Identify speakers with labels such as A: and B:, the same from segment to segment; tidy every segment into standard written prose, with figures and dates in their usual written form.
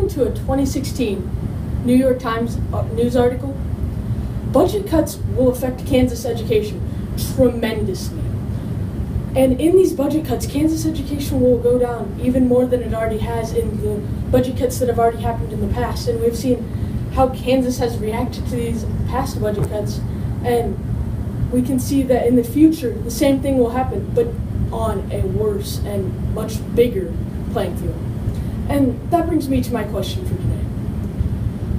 A: According to a 2016 New York Times news article, budget cuts will affect Kansas education tremendously. And in these budget cuts, Kansas education will go down even more than it already has in the budget cuts that have already happened in the past. And we've seen how Kansas has reacted to these past budget cuts. And we can see that in the future, the same thing will happen, but on a worse and much bigger playing field. And that brings me to my question for today.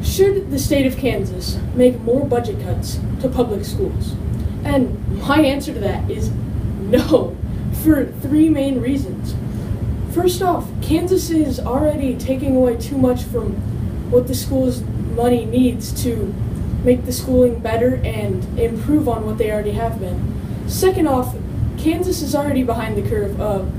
A: Should the state of Kansas make more budget cuts to public schools? And my answer to that is no, for three main reasons. First off, Kansas is already taking away too much from what the school's money needs to make the schooling better and improve on what they already have been. Second off, Kansas is already behind the curve of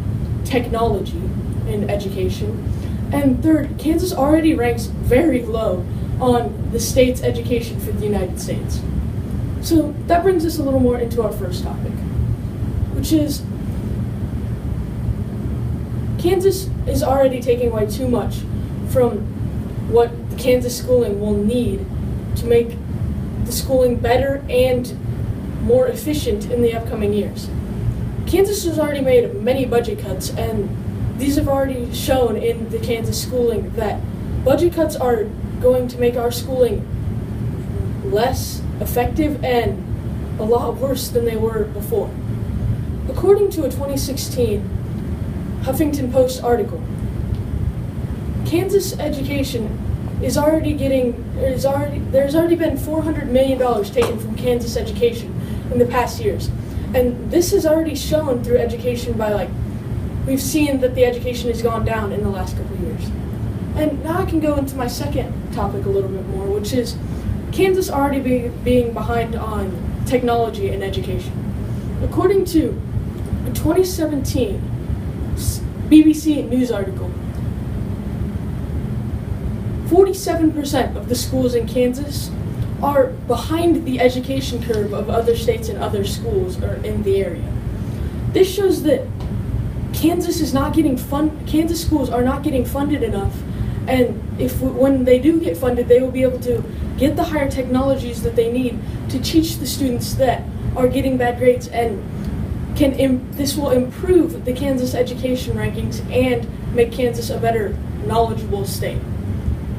A: technology in education. And third, Kansas already ranks very low on the state's education for the United States. So that brings us a little more into our first topic, which is Kansas is already taking away too much from what the Kansas schooling will need to make the schooling better and more efficient in the upcoming years. Kansas has already made many budget cuts, and these have already shown in the Kansas schooling that budget cuts are going to make our schooling less effective and a lot worse than they were before. According to a 2016 Huffington Post article, Kansas education there's already been $400 million taken from Kansas education in the past years. And this is already shown through education by we've seen that the education has gone down in the last couple of years. And now I can go into my second topic a little bit more, which is Kansas already being behind on technology and education. According to a 2017 BBC News article, 47% of the schools in Kansas are behind the education curve of other states and other schools or in the area. This shows that Kansas schools are not getting funded enough, and when they do get funded, they will be able to get the higher technologies that they need to teach the students that are getting bad grades, and this will improve the Kansas education rankings and make Kansas a better knowledgeable state.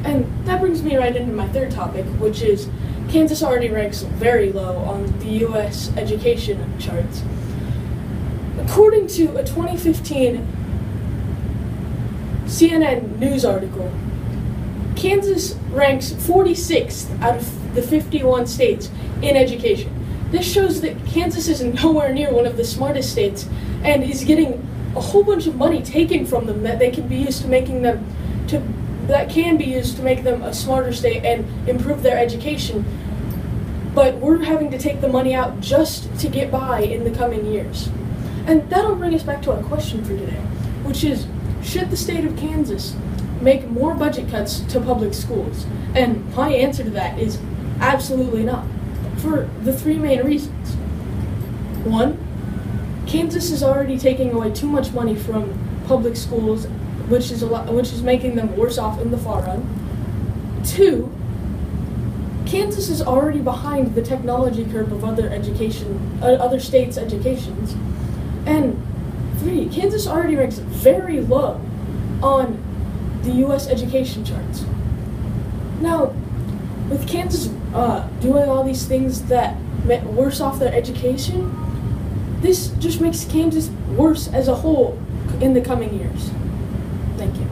A: And that brings me right into my third topic, which is Kansas already ranks very low on the U.S. education charts. According to a 2015 CNN news article, Kansas ranks 46th out of the 51 states in education. This shows that Kansas is nowhere near one of the smartest states and is getting a whole bunch of money taken from them that can be used to make them a smarter state and improve their education. But we're having to take the money out just to get by in the coming years. And that'll bring us back to our question for today, which is, should the state of Kansas make more budget cuts to public schools? And my answer to that is absolutely not, for the three main reasons. One, Kansas is already taking away too much money from public schools, which is making them worse off in the far run. Two, Kansas is already behind the technology curve of other states' educations. And three, Kansas already ranks very low on the U.S. education charts. Now, with Kansas doing all these things that worse off their education, this just makes Kansas worse as a whole in the coming years. Thank you.